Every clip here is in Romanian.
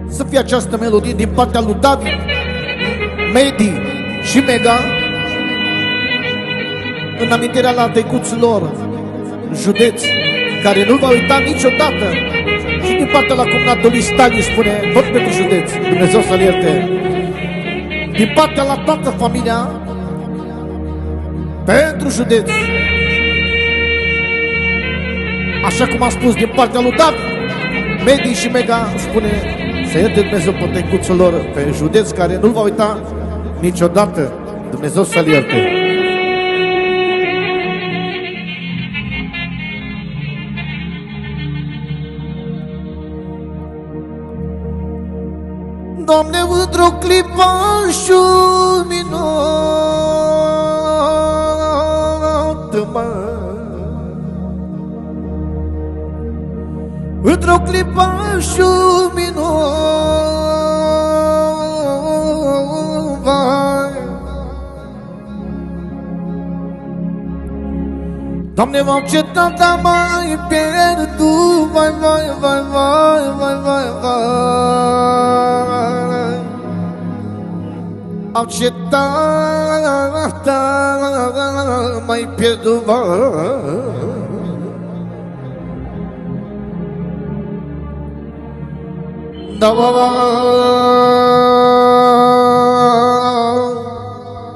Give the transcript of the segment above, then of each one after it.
să fie această melodie din partea lui David, Medi și Mega, în amintirea la tăicuților, județ, care nu-l va uita niciodată. Și din partea la cumnatului Stali spune, tot pentru județ, Dumnezeu să-l ierte. Din partea la toată familia, pentru județ. Așa cum am spus, din partea lui David, Medi și Mega spune, să ierte Dumnezeu pe tăicuțul lor, pe județ, care nu-l va uita niciodată. Dumnezeu să-l ierte. Doamne, într-o clipă minunată-mă, într-o clipă minunată, Doamne, m-au cetat, dar mai pierdut, vai, vai, vai, vai, vai, vai, vai. Au cetat, dar mai pierdut, vai. Da,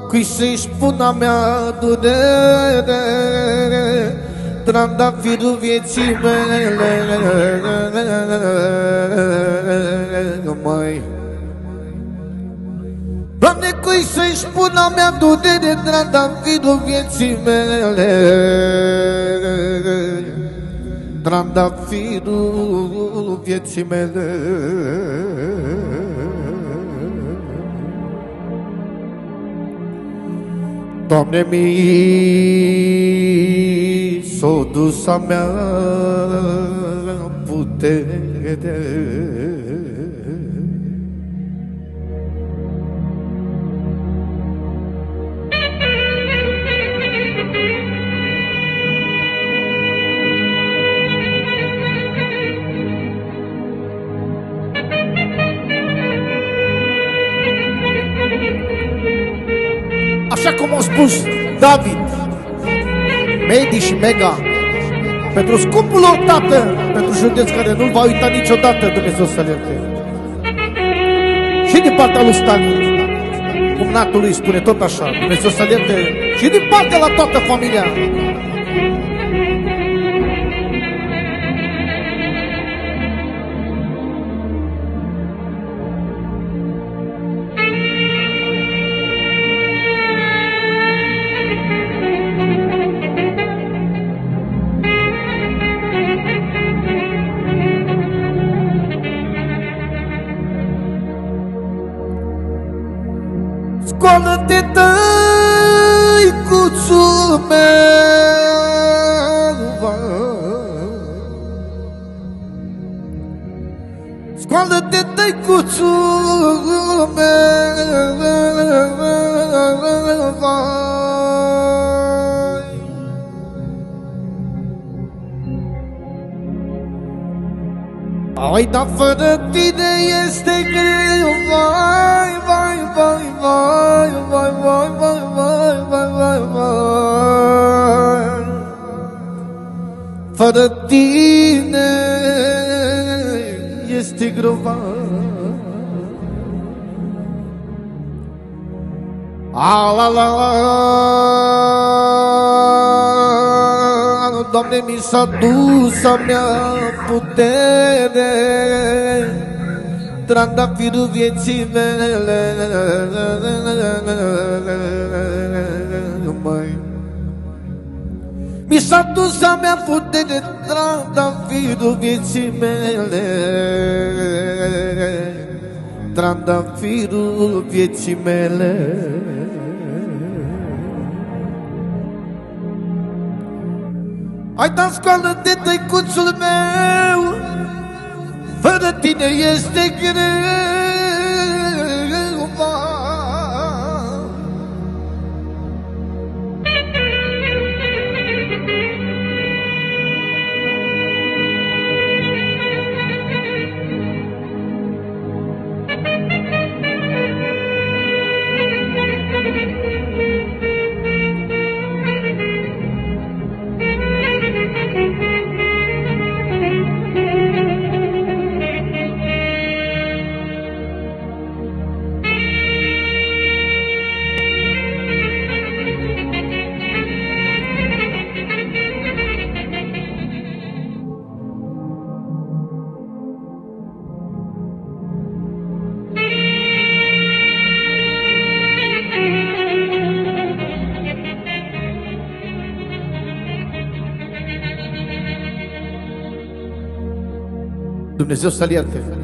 cui să-i spun a mea durere, trandafirul vieții mele, măi. Doamne, cui să-i spun a mea durere, trandafirul vieții mele, trandafirul vieții mele. Doamne, mi s-o dus a mea putere. Așa cum au spus David, Medi și Mega, pentru scumpul lor tată, pentru județ care nu-l va uita niciodată, Dumnezeu să-l ierte. Și din partea lui Stalin, cumnatul lui spune tot așa, Dumnezeu să-l ierte. Și din partea la toată familia. Scoală-te, tăicuțul meu, scoală-te, tăicuțul meu, ai, dar fără tine este greu, vai, vai, vai, vai, vai, vai, vai, vai, vai, vai, vai. Fără tine este greu, vai. La la la, Doamne, mi s-a dus a mea putere, trandafirul vieții mele, măi. Mi s-a dus a mea putere, trandafirul vieții mele, trandafirul vieții mele. Hai, da, scoală-te, tăicuțul meu, fără tine este greu, Dumnezeu să-l ierte.